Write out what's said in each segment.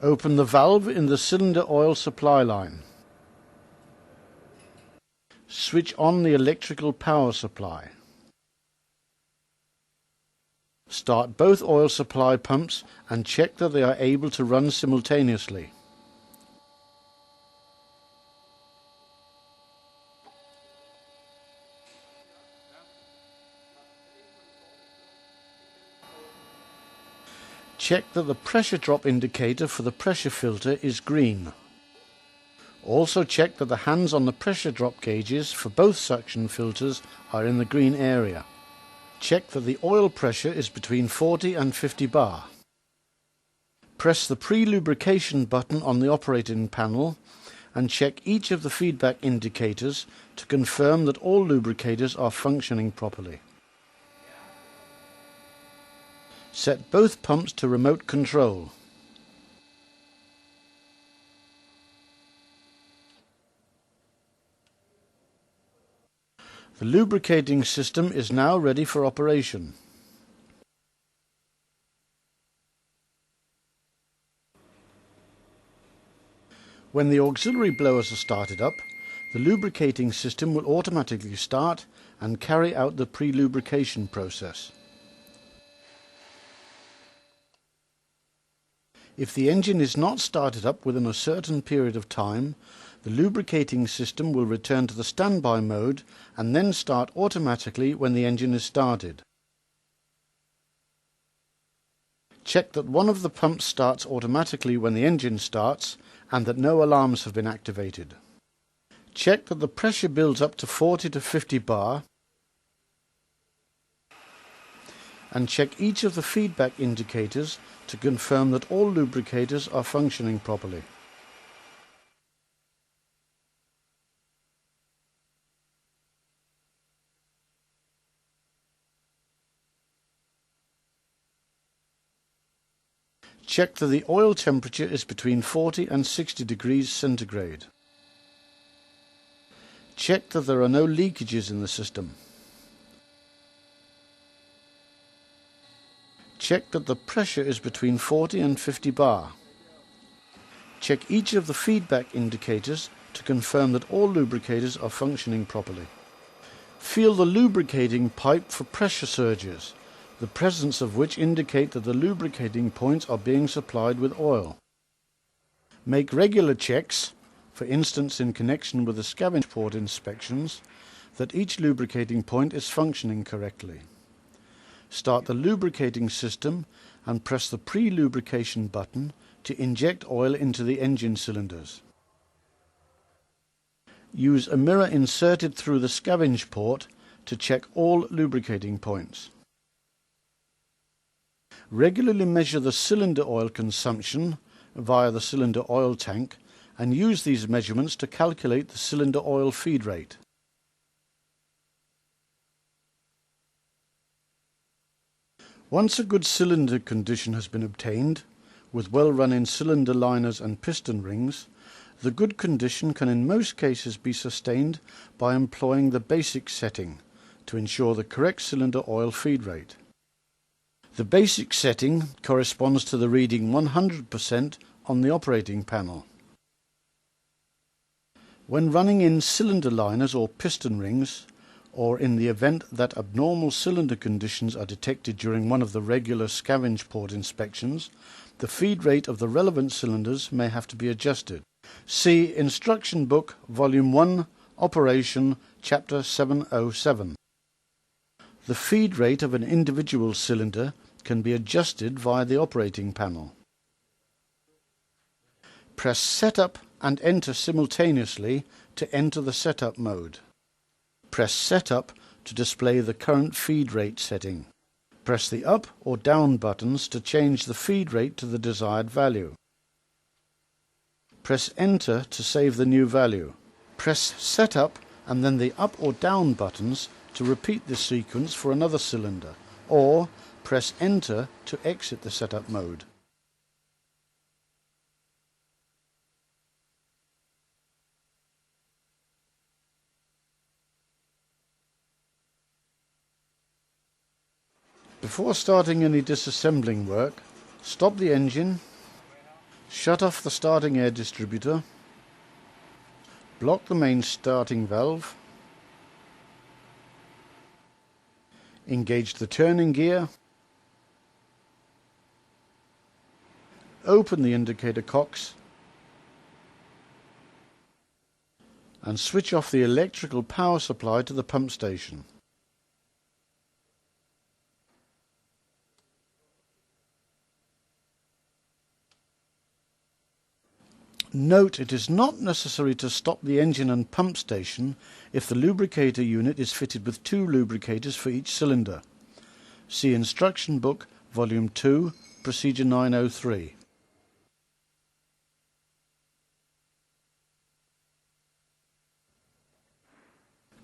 Open the valve in the cylinder oil supply line. Switch on the electrical power supply. Start both oil supply pumps and check that they are able to run simultaneously. Check that the pressure drop indicator for the pressure filter is green. Also check that the hands on the pressure drop gauges for both suction filters are in the green area. Check that the oil pressure is between 40 and 50 bar. Press the pre-lubrication button on the operating panel and check each of the feedback indicators to confirm that all lubricators are functioning properly. Set both pumps to remote control. The lubricating system is now ready for operation. When the auxiliary blowers are started up, the lubricating system will automatically start and carry out the pre-lubrication process. If the engine is not started up within a certain period of time, the lubricating system will return to the standby mode and then start automatically when the engine is started. Check that one of the pumps starts automatically when the engine starts and that no alarms have been activated. Check that the pressure builds up to 40 to 50 bar and check each of the feedback indicators to confirm that all lubricators are functioning properly. Check that the oil temperature is between 40 and 60 degrees centigrade. Check that there are no leakages in the system. Check that the pressure is between 40 and 50 bar. Check each of the feedback indicators to confirm that all lubricators are functioning properly. Feel the lubricating pipe for pressure surges, the presence of which indicate that the lubricating points are being supplied with oil. Make regular checks, for instance in connection with the scavenge port inspections, that each lubricating point is functioning correctly. Start the lubricating system and press the pre-lubrication button to inject oil into the engine cylinders. Use a mirror inserted through the scavenge port to check all lubricating points. Regularly measure the cylinder oil consumption via the cylinder oil tank and use these measurements to calculate the cylinder oil feed rate. Once a good cylinder condition has been obtained, with well-run-in cylinder liners and piston rings, the good condition can in most cases be sustained by employing the basic setting to ensure the correct cylinder oil feed rate. The basic setting corresponds to the reading 100% on the operating panel. When running in cylinder liners or piston rings, or in the event that abnormal cylinder conditions are detected during one of the regular scavenge port inspections, the feed rate of the relevant cylinders may have to be adjusted. See Instruction Book, Volume 1, Operation, Chapter 707. The feed rate of an individual cylinder can be adjusted via the operating panel. Press Setup and Enter simultaneously to enter the setup mode. Press Setup to display the current feed rate setting. Press the up or down buttons to change the feed rate to the desired value. Press Enter to save the new value. Press Setup and then the up or down buttons to repeat this sequence for another cylinder, or press Enter to exit the setup mode. Before starting any disassembling work, stop the engine, Shut off the starting air distributor. Block the main starting valve. Engage the turning gear. Open the indicator cocks and switch off the electrical power supply to the pump station. Note, it is not necessary to stop the engine and pump station if the lubricator unit is fitted with 2 lubricators for each cylinder. See Instruction Book, Volume 2, Procedure 903.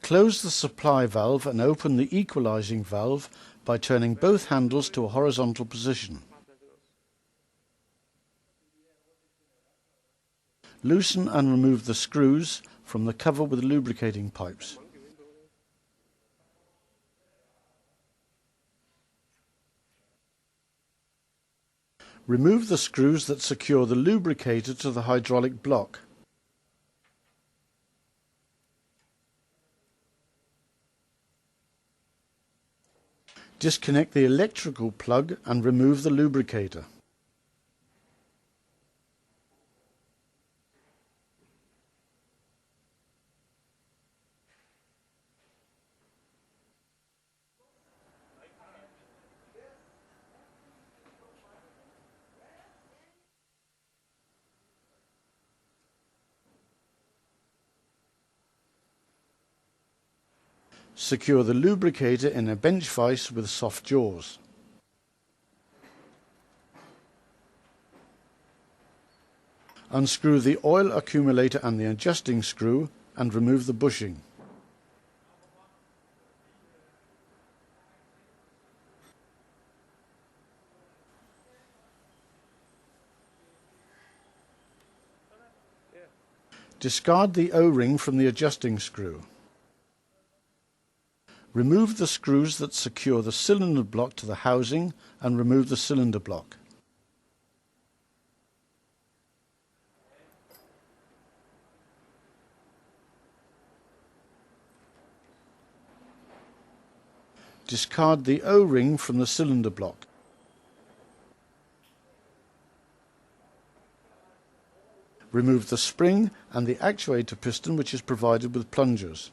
Close the supply valve and open the equalizing valve by turning both handles to a horizontal position. Loosen and remove the screws from the cover with lubricating pipes. Remove the screws that secure the lubricator to the hydraulic block. Disconnect the electrical plug and remove the lubricator. Secure the lubricator in a bench vise with soft jaws. Unscrew the oil accumulator and the adjusting screw and remove the bushing. Discard the O-ring from the adjusting screw. Remove the screws that secure the cylinder block to the housing and remove the cylinder block. Discard the O-ring from the cylinder block. Remove the spring and the actuator piston, which is provided with plungers.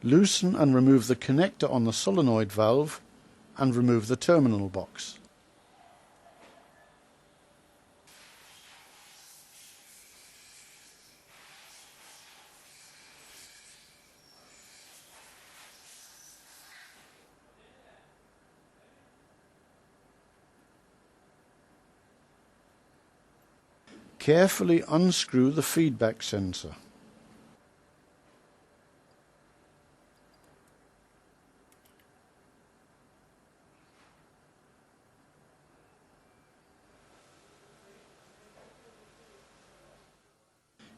Loosen and remove the connector on the solenoid valve and remove the terminal box. Carefully unscrew the feedback sensor.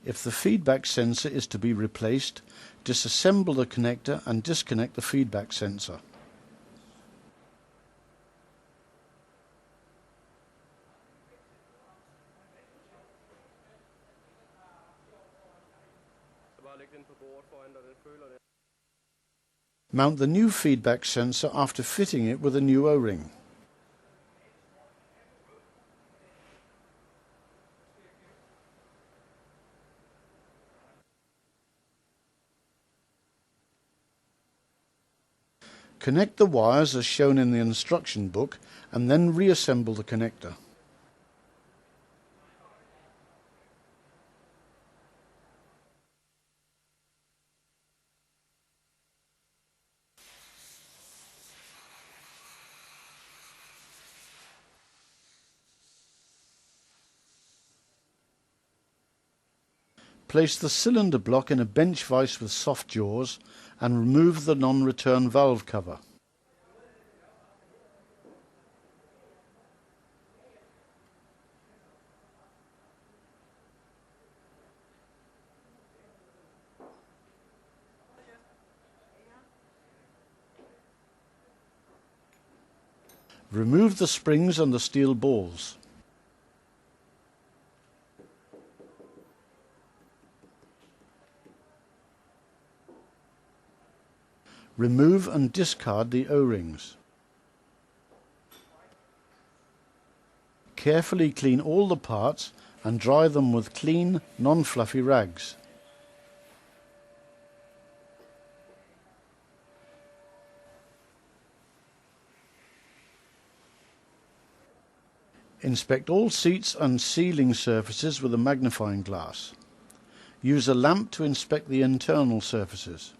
If the feedback sensor is to be replaced, disassemble the connector and disconnect the feedback sensor. Mount the new feedback sensor after fitting it with a new O-ring. Connect the wires as shown in the instruction book and then reassemble the connector. Place the cylinder block in a bench vise with soft jaws and remove the non-return valve cover. Remove the springs and the steel balls. Remove and discard the O-rings. Carefully clean all the parts and dry them with clean, non-fluffy rags. Inspect all seats and ceiling surfaces with a magnifying glass. Use a lamp to inspect the internal surfaces.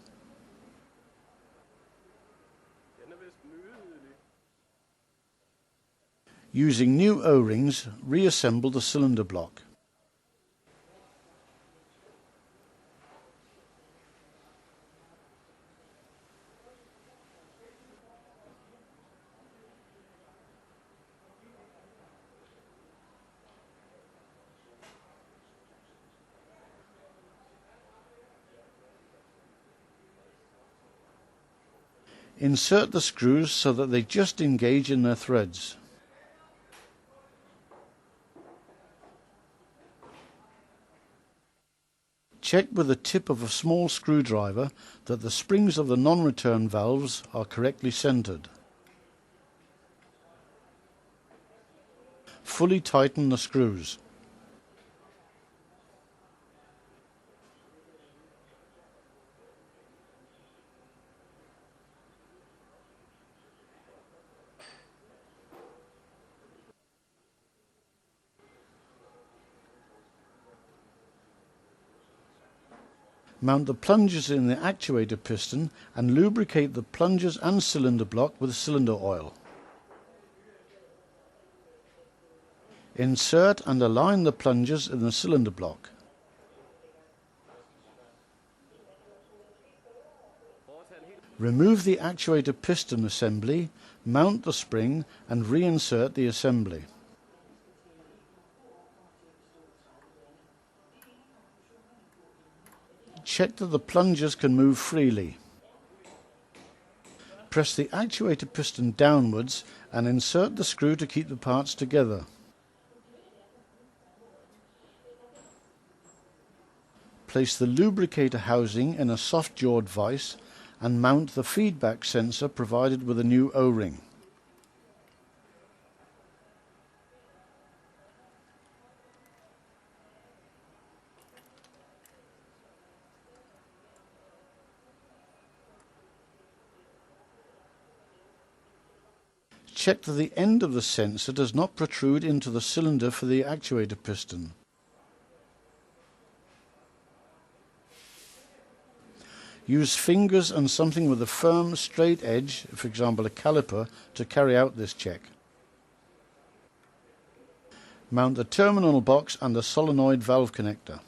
Using new O-rings, reassemble the cylinder block. Insert the screws so that they just engage in their threads. Check with the tip of a small screwdriver that the springs of the non-return valves are correctly centered. Fully tighten the screws. Mount the plungers in the actuator piston and lubricate the plungers and cylinder block with cylinder oil. Insert and align the plungers in the cylinder block. Remove the actuator piston assembly, mount the spring and reinsert the assembly. Check that the plungers can move freely. Press the actuator piston downwards and insert the screw to keep the parts together. Place the lubricator housing in a soft-jawed vise and mount the feedback sensor provided with a new O-ring. Check that the end of the sensor does not protrude into the cylinder for the actuator piston. Use fingers and something with a firm, straight edge, for example a caliper, to carry out this check. Mount the terminal box and the solenoid valve connector.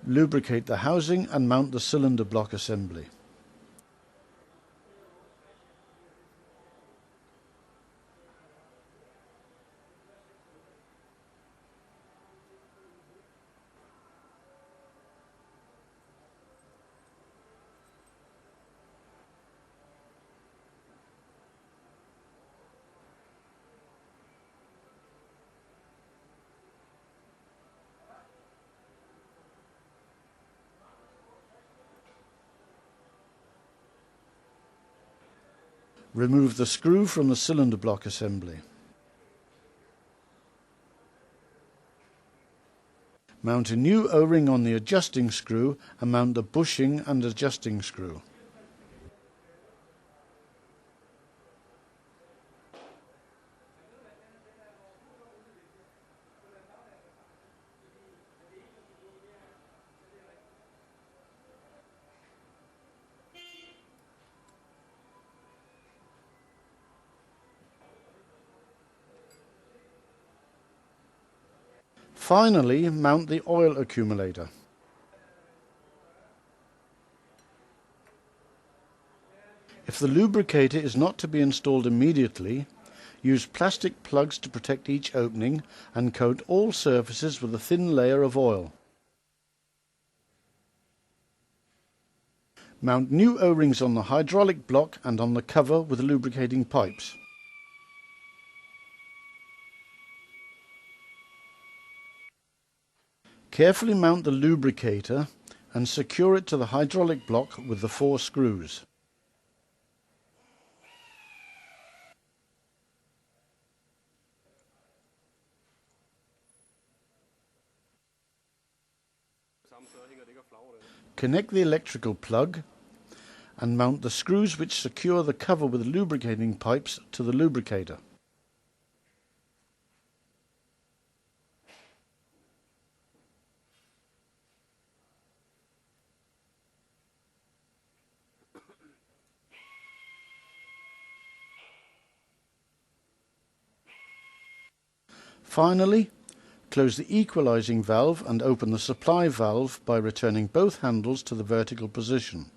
Lubricate the housing and mount the cylinder block assembly. Remove the screw from the cylinder block assembly. Mount a new O-ring on the adjusting screw and mount the bushing and adjusting screw. Finally, mount the oil accumulator. If the lubricator is not to be installed immediately, use plastic plugs to protect each opening and coat all surfaces with a thin layer of oil. Mount new O-rings on the hydraulic block and on the cover with lubricating pipes. Carefully mount the lubricator and secure it to the hydraulic block with the 4 screws. Connect the electrical plug and mount the screws which secure the cover with lubricating pipes to the lubricator. Finally, close the equalizing valve and open the supply valve by returning both handles to the vertical position.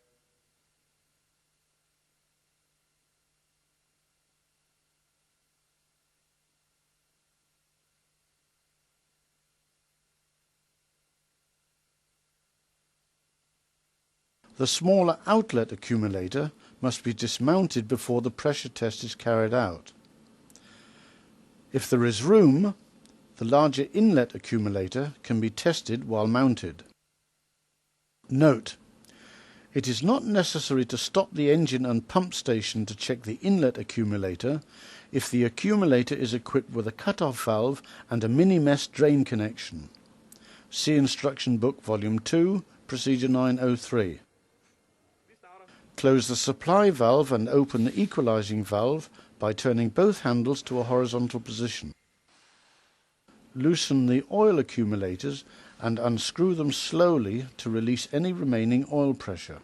The smaller outlet accumulator must be dismounted before the pressure test is carried out. If there is room, the larger inlet accumulator can be tested while mounted. Note: it is not necessary to stop the engine and pump station to check the inlet accumulator if the accumulator is equipped with a cut-off valve and a mini-mesh drain connection. See Instruction Book Volume 2, Procedure 903. Close the supply valve and open the equalizing valve by turning both handles to a horizontal position. Loosen the oil accumulators and unscrew them slowly to release any remaining oil pressure.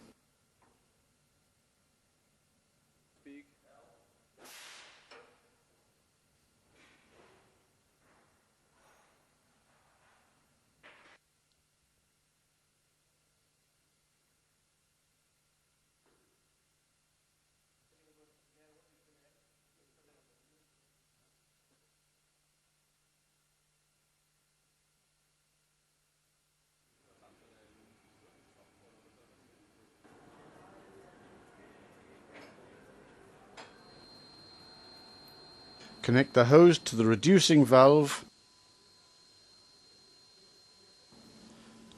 Connect the hose to the reducing valve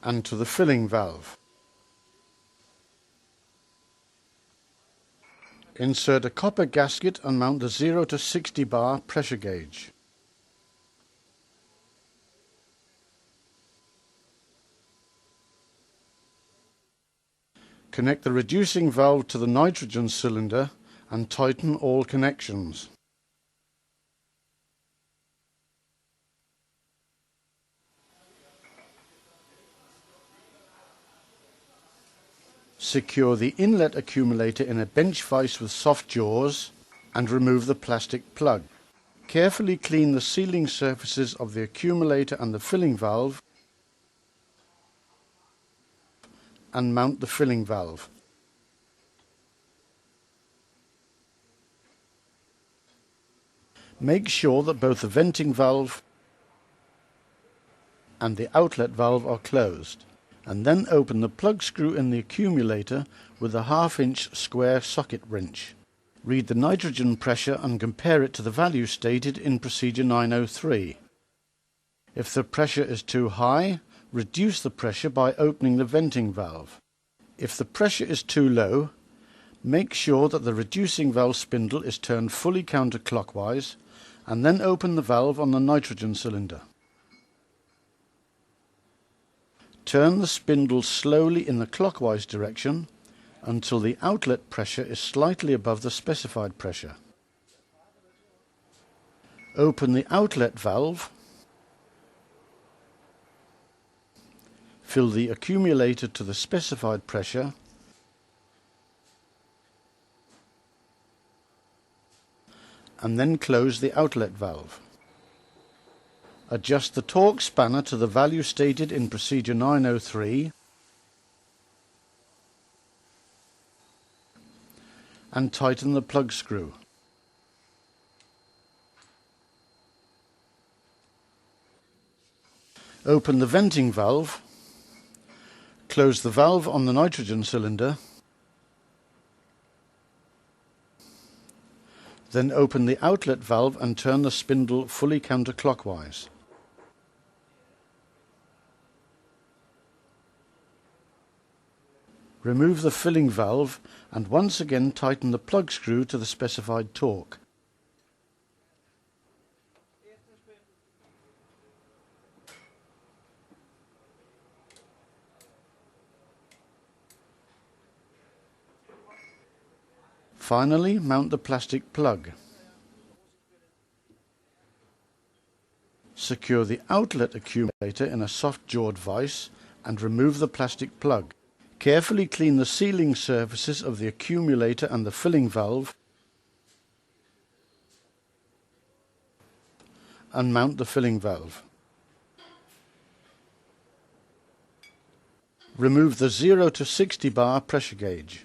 and to the filling valve. Insert a copper gasket and mount the 0 to 60 bar pressure gauge. Connect the reducing valve to the nitrogen cylinder and tighten all connections. Secure the inlet accumulator in a bench vise with soft jaws and remove the plastic plug. Carefully clean the sealing surfaces of the accumulator and the filling valve and mount the filling valve. Make sure that both the venting valve and the outlet valve are closed, and then open the plug screw in the accumulator with a 1/2-inch square socket wrench. Read the nitrogen pressure and compare it to the value stated in Procedure 903. If the pressure is too high, reduce the pressure by opening the venting valve. If the pressure is too low, make sure that the reducing valve spindle is turned fully counterclockwise and then open the valve on the nitrogen cylinder. Turn the spindle slowly in the clockwise direction until the outlet pressure is slightly above the specified pressure. Open the outlet valve, fill the accumulator to the specified pressure, and then close the outlet valve. Adjust the torque spanner to the value stated in Procedure 903 and tighten the plug screw. Open the venting valve, close the valve on the nitrogen cylinder, then open the outlet valve and turn the spindle fully counterclockwise. Remove the filling valve and once again tighten the plug screw to the specified torque. Finally, mount the plastic plug. Secure the outlet accumulator in a soft-jawed vise and remove the plastic plug. Carefully clean the sealing surfaces of the accumulator and the filling valve and mount the filling valve. Remove the 0 to 60 bar pressure gauge.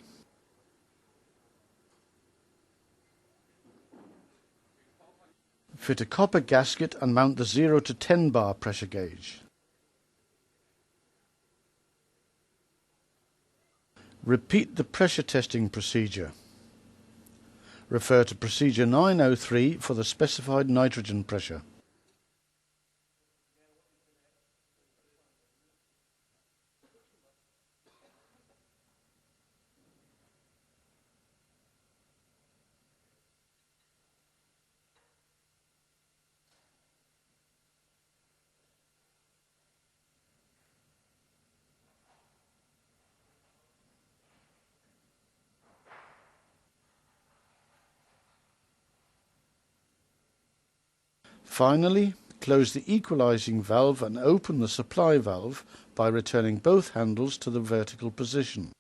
Fit a copper gasket and mount the 0 to 10 bar pressure gauge. Repeat the pressure testing procedure. Refer to procedure 903 for the specified nitrogen pressure. Finally, close the equalizing valve and open the supply valve by returning both handles to the vertical position.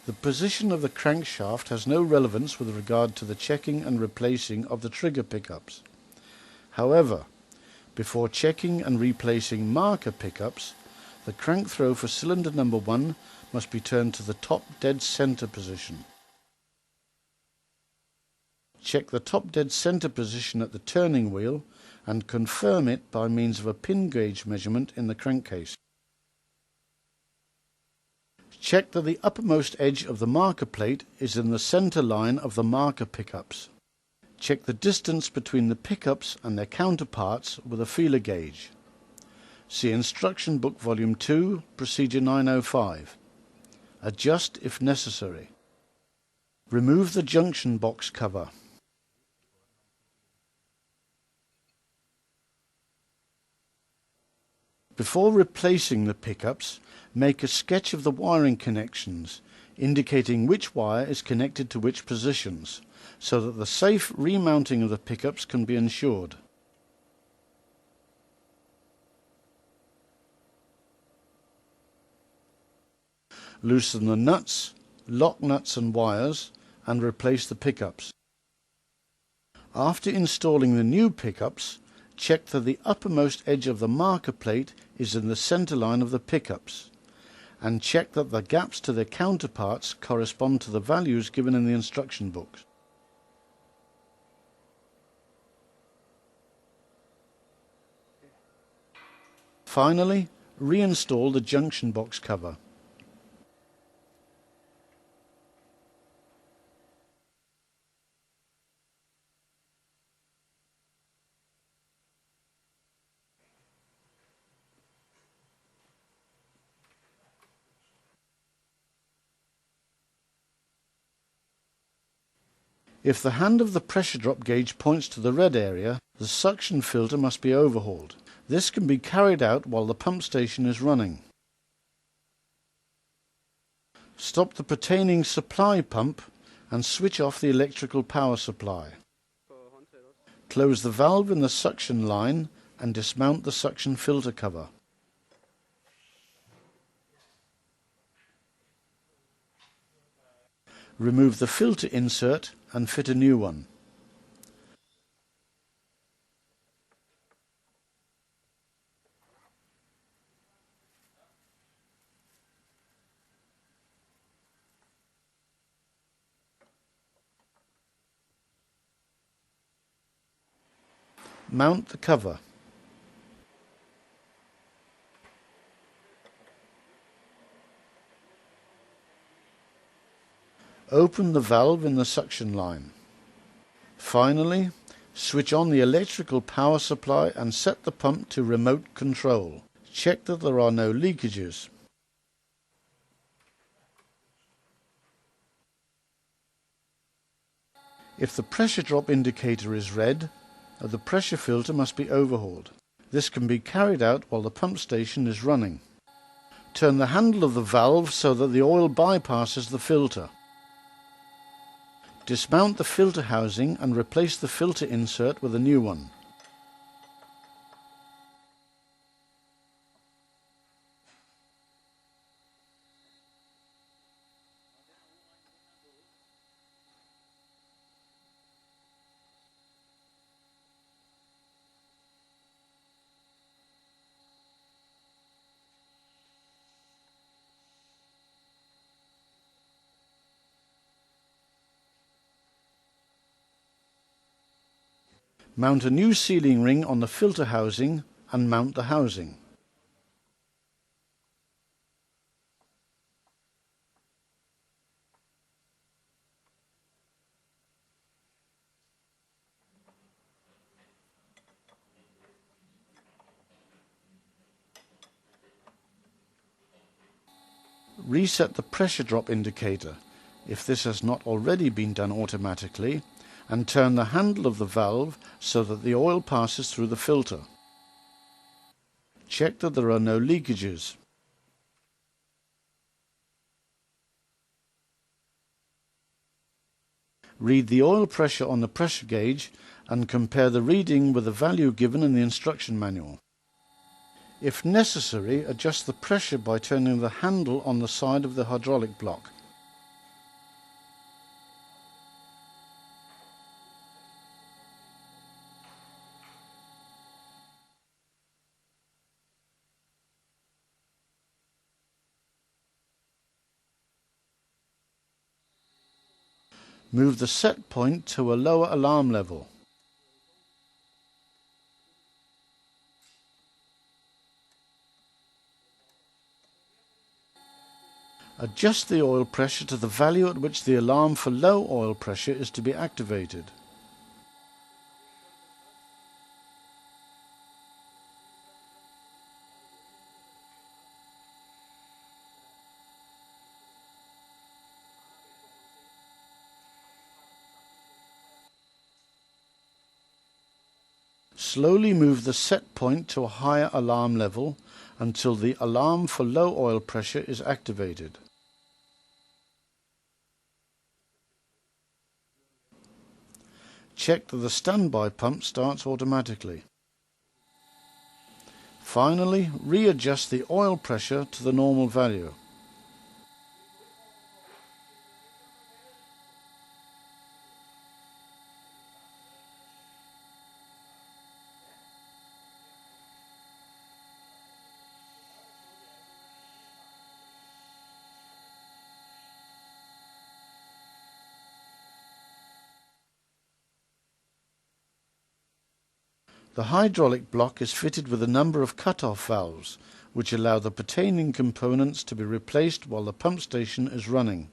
The position of the crankshaft has no relevance with regard to the checking and replacing of the trigger pickups. However, before checking and replacing marker pickups, the crank throw for cylinder number 1 must be turned to the top dead center position. Check the top dead center position at the turning wheel and confirm it by means of a pin gauge measurement in the crankcase. Check that the uppermost edge of the marker plate is in the center line of the marker pickups. Check the distance between the pickups and their counterparts with a feeler gauge. See Instruction Book Volume 2, Procedure 905. Adjust if necessary. Remove the junction box cover. Before replacing the pickups, make a sketch of the wiring connections, indicating which wire is connected to which positions, so that the safe remounting of the pickups can be ensured. Loosen the nuts, lock nuts and wires, and replace the pickups. After installing the new pickups, check that the uppermost edge of the marker plate is in the center line of the pickups, and check that the gaps to their counterparts correspond to the values given in the instruction books. Finally, reinstall the junction box cover. If the hand of the pressure drop gauge points to the red area, the suction filter must be overhauled. This can be carried out while the pump station is running. Stop the pertaining supply pump and switch off the electrical power supply. Close the valve in the suction line and dismount the suction filter cover. Remove the filter insert and fit a new one. Mount the cover. Open the valve in the suction line. Finally, switch on the electrical power supply and set the pump to remote control. Check that there are no leakages. If the pressure drop indicator is red, the pressure filter must be overhauled. This can be carried out while the pump station is running. Turn the handle of the valve so that the oil bypasses the filter. Dismount the filter housing and replace the filter insert with a new one. Mount a new sealing ring on the filter housing and mount the housing. Reset the pressure drop indicator, if this has not already been done automatically, and turn the handle of the valve so that the oil passes through the filter. Check that there are no leakages. Read the oil pressure on the pressure gauge and compare the reading with the value given in the instruction manual. If necessary, adjust the pressure by turning the handle on the side of the hydraulic block. Move the set point to a lower alarm level. Adjust the oil pressure to the value at which the alarm for low oil pressure is to be activated. Slowly move the set point to a higher alarm level until the alarm for low oil pressure is activated. Check that the standby pump starts automatically. Finally, readjust the oil pressure to the normal value. The hydraulic block is fitted with a number of cut-off valves, which allow the pertaining components to be replaced while the pump station is running.